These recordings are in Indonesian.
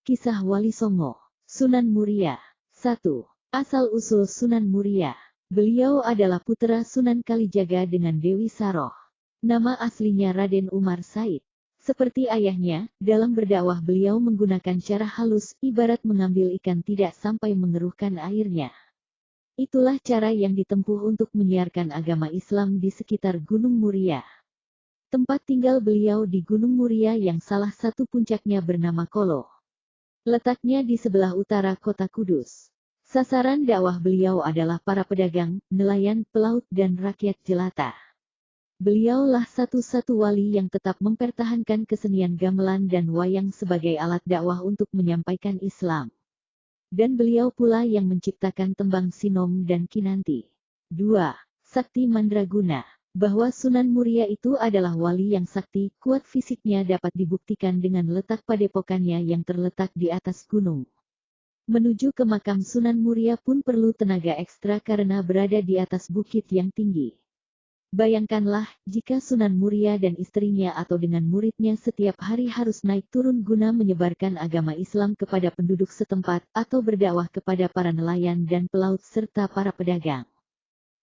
Kisah Wali Songo. Sunan Muria. 1. Asal-usul Sunan Muria. Beliau adalah putra Sunan Kalijaga dengan Dewi Saroh. Nama aslinya Raden Umar Said. Seperti ayahnya, dalam berdakwah beliau menggunakan cara halus, ibarat mengambil ikan tidak sampai mengeruhkan airnya. Itulah cara yang ditempuh untuk menyiarkan agama Islam di sekitar Gunung Muria. Tempat tinggal beliau di Gunung Muria yang salah satu puncaknya bernama Kolo. Letaknya di sebelah utara kota Kudus. Sasaran dakwah beliau adalah para pedagang, nelayan, pelaut dan rakyat jelata. Beliaulah satu-satu wali yang tetap mempertahankan kesenian gamelan dan wayang sebagai alat dakwah untuk menyampaikan Islam. Dan beliau pula yang menciptakan tembang Sinom dan Kinanti. 2. Sakti Mandraguna. Bahwa Sunan Muria itu adalah wali yang sakti, kuat fisiknya dapat dibuktikan dengan letak padepokannya yang terletak di atas gunung. Menuju ke makam Sunan Muria pun perlu tenaga ekstra karena berada di atas bukit yang tinggi. Bayangkanlah, jika Sunan Muria dan istrinya atau dengan muridnya setiap hari harus naik turun guna menyebarkan agama Islam kepada penduduk setempat, atau berdakwah kepada para nelayan dan pelaut serta para pedagang.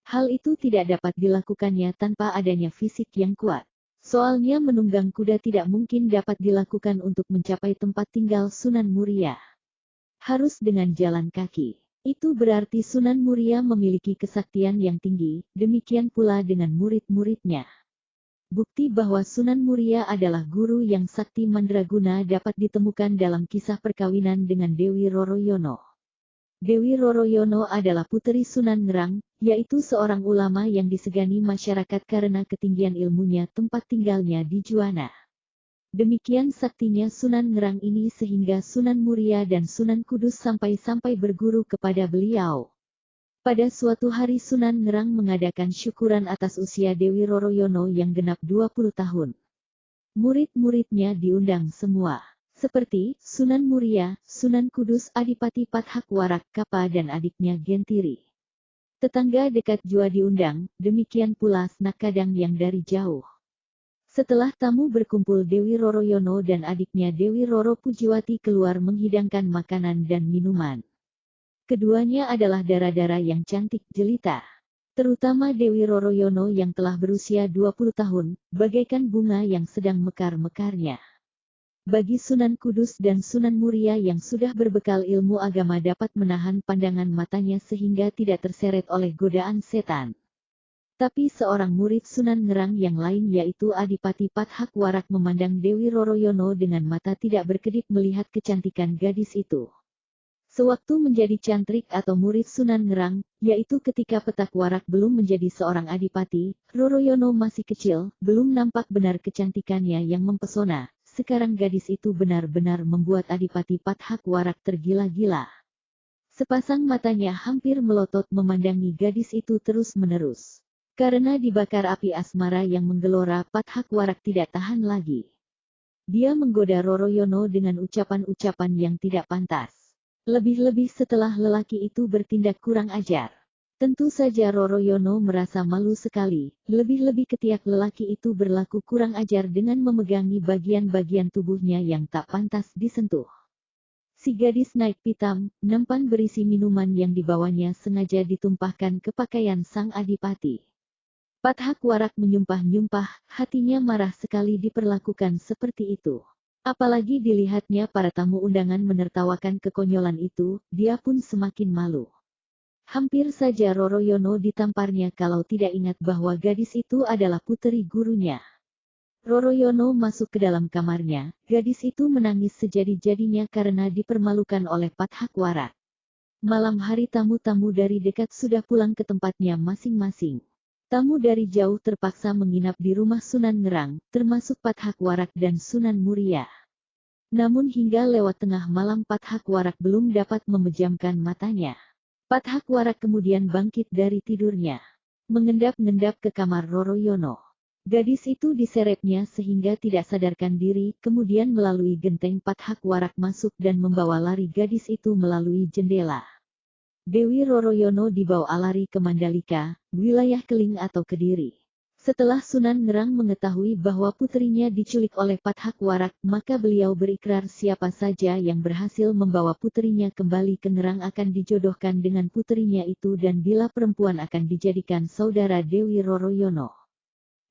Hal itu tidak dapat dilakukannya tanpa adanya fisik yang kuat. Soalnya menunggang kuda tidak mungkin dapat dilakukan untuk mencapai tempat tinggal Sunan Muria. Harus dengan jalan kaki. Itu berarti Sunan Muria memiliki kesaktian yang tinggi, demikian pula dengan murid-muridnya. Bukti bahwa Sunan Muria adalah guru yang sakti mandraguna dapat ditemukan dalam kisah perkawinan dengan Dewi Roroyono. Dewi Roroyono adalah puteri Sunan Ngerang, yaitu seorang ulama yang disegani masyarakat karena ketinggian ilmunya tempat tinggalnya di Juwana. Demikian saktinya Sunan Ngerang ini sehingga Sunan Muria dan Sunan Kudus sampai-sampai berguru kepada beliau. Pada suatu hari Sunan Ngerang mengadakan syukuran atas usia Dewi Roroyono yang genap 20 tahun. Murid-muridnya diundang semua. Seperti Sunan Muria, Sunan Kudus, Adipati Pathak Warak Kapa dan adiknya Gentiri. Tetangga dekat jua diundang, demikian pula Snak Kadang yang dari jauh. Setelah tamu berkumpul Dewi Roroyono dan adiknya Dewi Roro Pujiwati keluar menghidangkan makanan dan minuman. Keduanya adalah dara-dara yang cantik jelita. Terutama Dewi Roroyono yang telah berusia 20 tahun, bagaikan bunga yang sedang mekar-mekarnya. Bagi Sunan Kudus dan Sunan Muria yang sudah berbekal ilmu agama dapat menahan pandangan matanya sehingga tidak terseret oleh godaan setan. Tapi seorang murid Sunan Ngerang yang lain yaitu Adipati Pathak Warak memandang Dewi Roroyono dengan mata tidak berkedip melihat kecantikan gadis itu. Sewaktu menjadi cantrik atau murid Sunan Ngerang, yaitu ketika Pathak Warak belum menjadi seorang adipati, Roroyono masih kecil, belum nampak benar kecantikannya yang mempesona. Sekarang gadis itu benar-benar membuat Adipati Pathak Warak tergila-gila. Sepasang matanya hampir melotot memandangi gadis itu terus-menerus. Karena dibakar api asmara yang menggelora, Pathak Warak tidak tahan lagi. Dia menggoda Roroyono dengan ucapan-ucapan yang tidak pantas. Lebih-lebih setelah lelaki itu bertindak kurang ajar. Tentu saja Roroyono merasa malu sekali, lebih-lebih ketika lelaki itu berlaku kurang ajar dengan memegangi bagian-bagian tubuhnya yang tak pantas disentuh. Si gadis naik pitam, nampan berisi minuman yang dibawanya sengaja ditumpahkan ke pakaian sang adipati. Pathak Warak menyumpah-nyumpah, hatinya marah sekali diperlakukan seperti itu. Apalagi dilihatnya para tamu undangan menertawakan kekonyolan itu, dia pun semakin malu. Hampir saja Roroyono ditamparnya kalau tidak ingat bahwa gadis itu adalah puteri gurunya. Roroyono masuk ke dalam kamarnya, gadis itu menangis sejadi-jadinya karena dipermalukan oleh Pathak Warak. Malam hari tamu-tamu dari dekat sudah pulang ke tempatnya masing-masing. Tamu dari jauh terpaksa menginap di rumah Sunan Ngerang, termasuk Pathak Warak dan Sunan Muria. Namun hingga lewat tengah malam Pathak Warak belum dapat memejamkan matanya. Pathak Warak kemudian bangkit dari tidurnya. Mengendap-endap ke kamar Roroyono. Gadis itu diseretnya sehingga tidak sadarkan diri, kemudian melalui genteng Pathak Warak masuk dan membawa lari gadis itu melalui jendela. Dewi Roroyono dibawa lari ke Mandalika, wilayah Keling atau Kediri. Setelah Sunan Ngerang mengetahui bahwa putrinya diculik oleh Pathak Warak, maka beliau berikrar siapa saja yang berhasil membawa putrinya kembali ke Ngerang akan dijodohkan dengan putrinya itu dan bila perempuan akan dijadikan saudara Dewi Roroyono.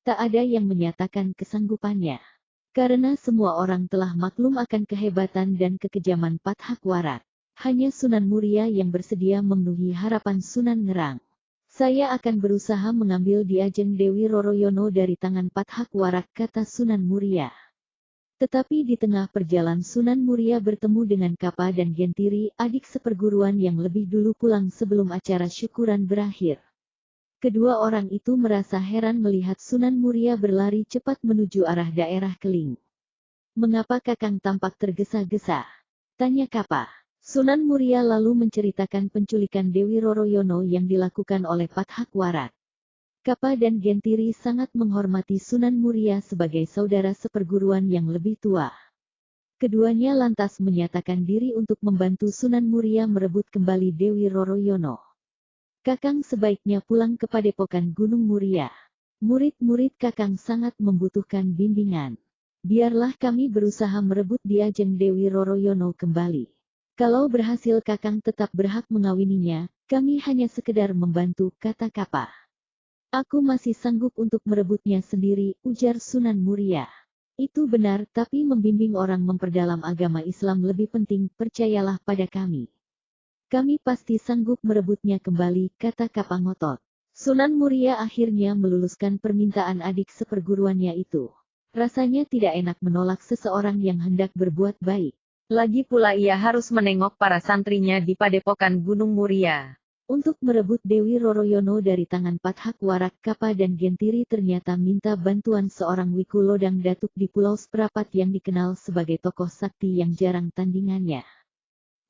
Tak ada yang menyatakan kesanggupannya. Karena semua orang telah maklum akan kehebatan dan kekejaman Pathak Warak. Hanya Sunan Muria yang bersedia memenuhi harapan Sunan Ngerang. Saya akan berusaha mengambil Diajeng Dewi Roroyono dari tangan Pathak Warak, kata Sunan Muria. Tetapi di tengah perjalanan Sunan Muria bertemu dengan Kapa dan Gentiri, adik seperguruan yang lebih dulu pulang sebelum acara syukuran berakhir. Kedua orang itu merasa heran melihat Sunan Muria berlari cepat menuju arah daerah Keling. "Mengapa Kakang tampak tergesa-gesa?" tanya Kapa. Sunan Muria lalu menceritakan penculikan Dewi Roroyono yang dilakukan oleh Pathak Warak. Kapa dan Gentiri sangat menghormati Sunan Muria sebagai saudara seperguruan yang lebih tua. Keduanya lantas menyatakan diri untuk membantu Sunan Muria merebut kembali Dewi Roroyono. "Kakang sebaiknya pulang ke Padepokan Gunung Muria. Murid-murid Kakang sangat membutuhkan bimbingan. Biarlah kami berusaha merebut Diajeng Dewi Roroyono kembali. Kalau berhasil Kakang tetap berhak mengawininya, kami hanya sekedar membantu," kata Kapa. "Aku masih sanggup untuk merebutnya sendiri," ujar Sunan Muria. "Itu benar, tapi membimbing orang memperdalam agama Islam lebih penting, percayalah pada kami. Kami pasti sanggup merebutnya kembali," kata Kapa ngotot. Sunan Muria akhirnya meluluskan permintaan adik seperguruannya itu. Rasanya tidak enak menolak seseorang yang hendak berbuat baik. Lagi pula ia harus menengok para santrinya di Padepokan Gunung Muria. Untuk merebut Dewi Roroyono dari tangan Pathak Warak, Kapa dan Gentiri ternyata minta bantuan seorang Wiku Lodang Datuk di Pulau Seprapat yang dikenal sebagai tokoh sakti yang jarang tandingannya.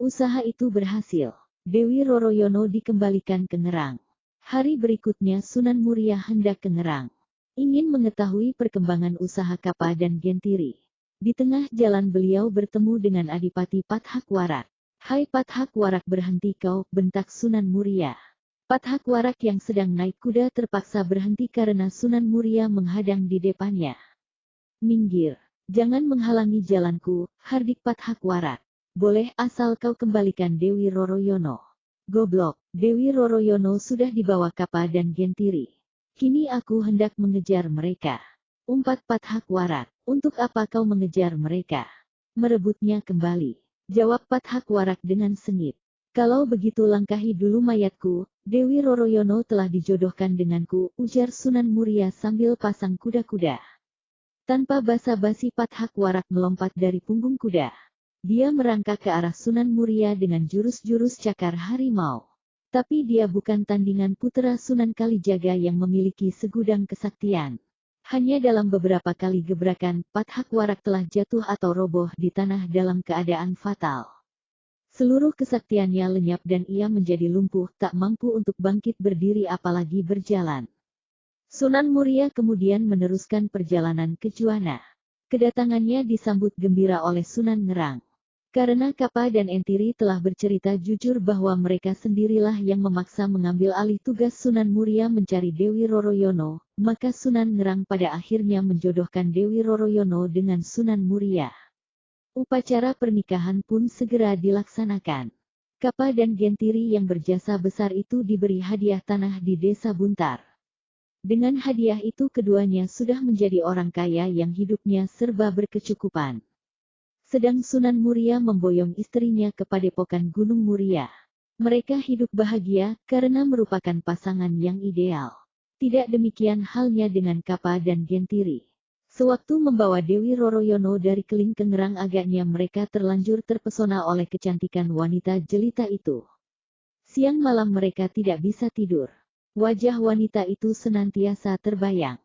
Usaha itu berhasil. Dewi Roroyono dikembalikan ke Ngerang. Hari berikutnya Sunan Muria hendak ke Ngerang. Ingin mengetahui perkembangan usaha Kapa dan Gentiri. Di tengah jalan beliau bertemu dengan Adipati Pathak Warak. "Hai Pathak Warak, berhenti kau," bentak Sunan Muria. Pathak Warak yang sedang naik kuda terpaksa berhenti karena Sunan Muria menghadang di depannya. "Minggir, jangan menghalangi jalanku," hardik Pathak Warak. "Boleh asal kau kembalikan Dewi Roroyono." "Goblok, Dewi Roroyono sudah dibawa Kapa dan Gentiri. Kini aku hendak mengejar mereka," umpat Pathak Warak. "Untuk apa kau mengejar mereka?" "Merebutnya kembali," jawab Pathak Warak dengan sengit. "Kalau begitu langkahi dulu mayatku, Dewi Roroyono telah dijodohkan denganku," ujar Sunan Muria sambil pasang kuda-kuda. Tanpa basa-basi Pathak Warak melompat dari punggung kuda. Dia merangkak ke arah Sunan Muria dengan jurus-jurus cakar harimau. Tapi dia bukan tandingan putra Sunan Kalijaga yang memiliki segudang kesaktian. Hanya dalam beberapa kali gebrakan, Pathak Warak telah jatuh atau roboh di tanah dalam keadaan fatal. Seluruh kesaktiannya lenyap dan ia menjadi lumpuh, tak mampu untuk bangkit berdiri apalagi berjalan. Sunan Muria kemudian meneruskan perjalanan ke Juwana. Kedatangannya disambut gembira oleh Sunan Ngerang. Karena Kapa dan Entiri telah bercerita jujur bahwa mereka sendirilah yang memaksa mengambil alih tugas Sunan Muria mencari Dewi Roroyono, maka Sunan Ngerang pada akhirnya menjodohkan Dewi Roroyono dengan Sunan Muria. Upacara pernikahan pun segera dilaksanakan. Kapa dan Gentiri yang berjasa besar itu diberi hadiah tanah di Desa Buntar. Dengan hadiah itu keduanya sudah menjadi orang kaya yang hidupnya serba berkecukupan. Sedang Sunan Muria memboyong istrinya ke Padepokan Gunung Muria. Mereka hidup bahagia karena merupakan pasangan yang ideal. Tidak demikian halnya dengan Kapa dan Gentiri. Sewaktu membawa Dewi Roroyono dari Keling ke Ngerang, agaknya mereka terlanjur terpesona oleh kecantikan wanita jelita itu. Siang malam mereka tidak bisa tidur. Wajah wanita itu senantiasa terbayang.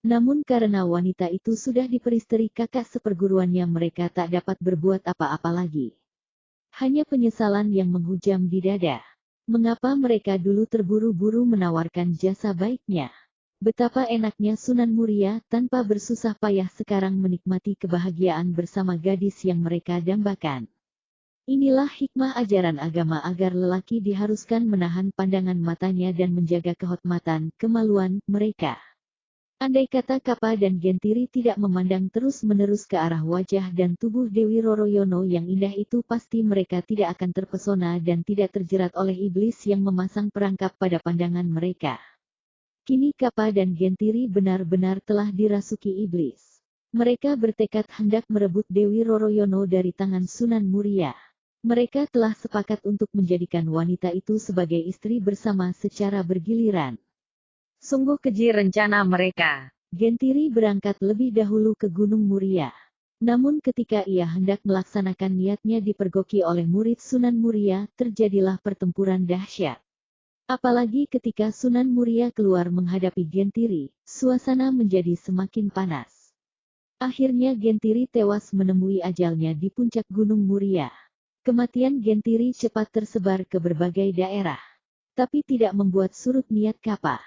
Namun karena wanita itu sudah diperistri kakak seperguruannya, mereka tak dapat berbuat apa-apa lagi. Hanya penyesalan yang menghujam di dada. Mengapa mereka dulu terburu-buru menawarkan jasa baiknya? Betapa enaknya Sunan Muria tanpa bersusah payah sekarang menikmati kebahagiaan bersama gadis yang mereka dambakan. Inilah hikmah ajaran agama agar lelaki diharuskan menahan pandangan matanya dan menjaga kehormatan, kemaluan mereka. Andai kata Kapa dan Gentiri tidak memandang terus-menerus ke arah wajah dan tubuh Dewi Roroyono yang indah itu, pasti mereka tidak akan terpesona dan tidak terjerat oleh iblis yang memasang perangkap pada pandangan mereka. Kini Kapa dan Gentiri benar-benar telah dirasuki iblis. Mereka bertekad hendak merebut Dewi Roroyono dari tangan Sunan Muria. Mereka telah sepakat untuk menjadikan wanita itu sebagai istri bersama secara bergiliran. Sungguh keji rencana mereka. Gentiri berangkat lebih dahulu ke Gunung Muria. Namun ketika ia hendak melaksanakan niatnya dipergoki oleh murid Sunan Muria, terjadilah pertempuran dahsyat. Apalagi ketika Sunan Muria keluar menghadapi Gentiri, suasana menjadi semakin panas. Akhirnya Gentiri tewas menemui ajalnya di puncak Gunung Muria. Kematian Gentiri cepat tersebar ke berbagai daerah. Tapi tidak membuat surut niat Kapa.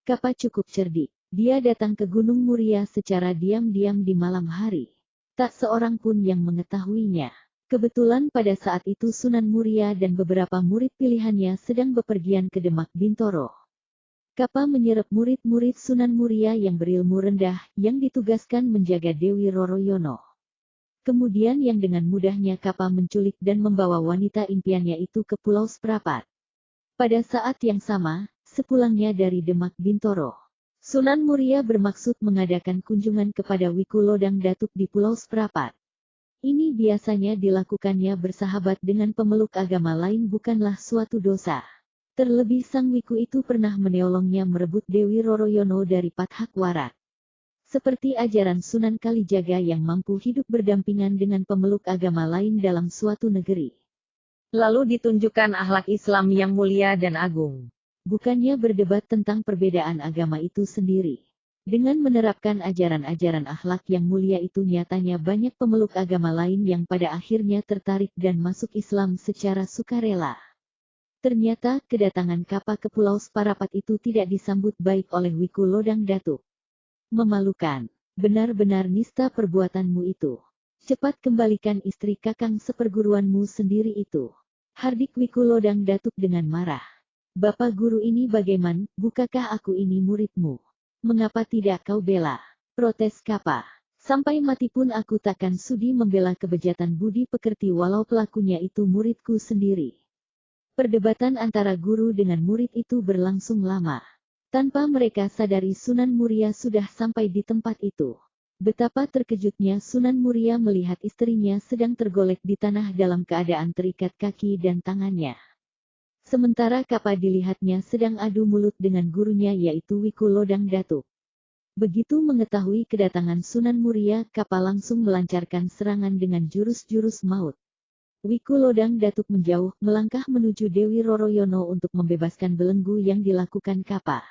Kapa cukup cerdik. Dia datang ke Gunung Muria secara diam-diam di malam hari. Tak seorang pun yang mengetahuinya. Kebetulan pada saat itu Sunan Muria dan beberapa murid pilihannya sedang bepergian ke Demak Bintoro. Kapa menyerep murid-murid Sunan Muria yang berilmu rendah, yang ditugaskan menjaga Dewi Roroyono. Kemudian yang dengan mudahnya Kapa menculik dan membawa wanita impiannya itu ke Pulau Seprapat. Pada saat yang sama, sepulangnya dari Demak Bintoro, Sunan Muria bermaksud mengadakan kunjungan kepada Wiku Lodang Datuk di Pulau Seprapat. Ini biasanya dilakukannya bersahabat dengan pemeluk agama lain bukanlah suatu dosa. Terlebih Sang Wiku itu pernah menolongnya merebut Dewi Roroyono dari Pathak Warak. Seperti ajaran Sunan Kalijaga yang mampu hidup berdampingan dengan pemeluk agama lain dalam suatu negeri. Lalu ditunjukkan akhlak Islam yang mulia dan agung. Bukannya berdebat tentang perbedaan agama itu sendiri. Dengan menerapkan ajaran-ajaran akhlak yang mulia itu, nyatanya banyak pemeluk agama lain yang pada akhirnya tertarik dan masuk Islam secara sukarela. Ternyata kedatangan Kapa ke Pulau Seprapat itu tidak disambut baik oleh Wiku Lodang Datuk. Memalukan. Benar-benar nista perbuatanmu itu. Cepat kembalikan istri kakang seperguruanmu sendiri itu. Hardik Wiku Lodang Datuk dengan marah. Bapak guru ini bagaimana, bukankah aku ini muridmu? Mengapa tidak kau bela? Protes Kapa. Sampai mati pun aku takkan sudi membela kebejatan budi pekerti walau pelakunya itu muridku sendiri. Perdebatan antara guru dengan murid itu berlangsung lama. Tanpa mereka sadari Sunan Muria sudah sampai di tempat itu. Betapa terkejutnya Sunan Muria melihat istrinya sedang tergolek di tanah dalam keadaan terikat kaki dan tangannya. Sementara Kapa dilihatnya sedang adu mulut dengan gurunya yaitu Wiku Lodang Datuk. Begitu mengetahui kedatangan Sunan Muria, Kapa langsung melancarkan serangan dengan jurus-jurus maut. Wiku Lodang Datuk menjauh, melangkah menuju Dewi Roroyono untuk membebaskan belenggu yang dilakukan Kapa.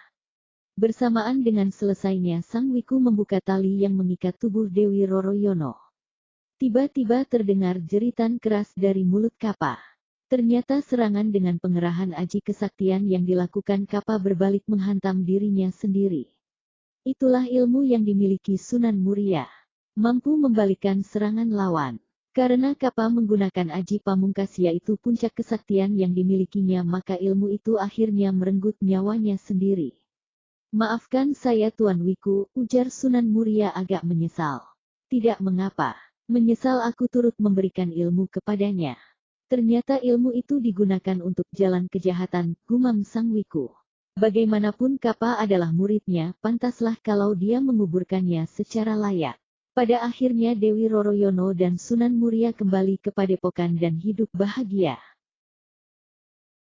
Bersamaan dengan selesainya Sang Wiku membuka tali yang mengikat tubuh Dewi Roroyono. Tiba-tiba terdengar jeritan keras dari mulut Kapa. Ternyata serangan dengan pengerahan aji kesaktian yang dilakukan Kapa berbalik menghantam dirinya sendiri. Itulah ilmu yang dimiliki Sunan Muria. Mampu membalikkan serangan lawan. Karena Kapa menggunakan aji pamungkas yaitu puncak kesaktian yang dimilikinya, maka ilmu itu akhirnya merenggut nyawanya sendiri. Maafkan saya Tuan Wiku, ujar Sunan Muria agak menyesal. Tidak mengapa. Menyesal aku turut memberikan ilmu kepadanya. Ternyata ilmu itu digunakan untuk jalan kejahatan, gumam Sang Wiku. Bagaimanapun Kapa adalah muridnya, pantaslah kalau dia menguburkannya secara layak. Pada akhirnya Dewi Roroyono dan Sunan Muria kembali ke padepokan dan hidup bahagia.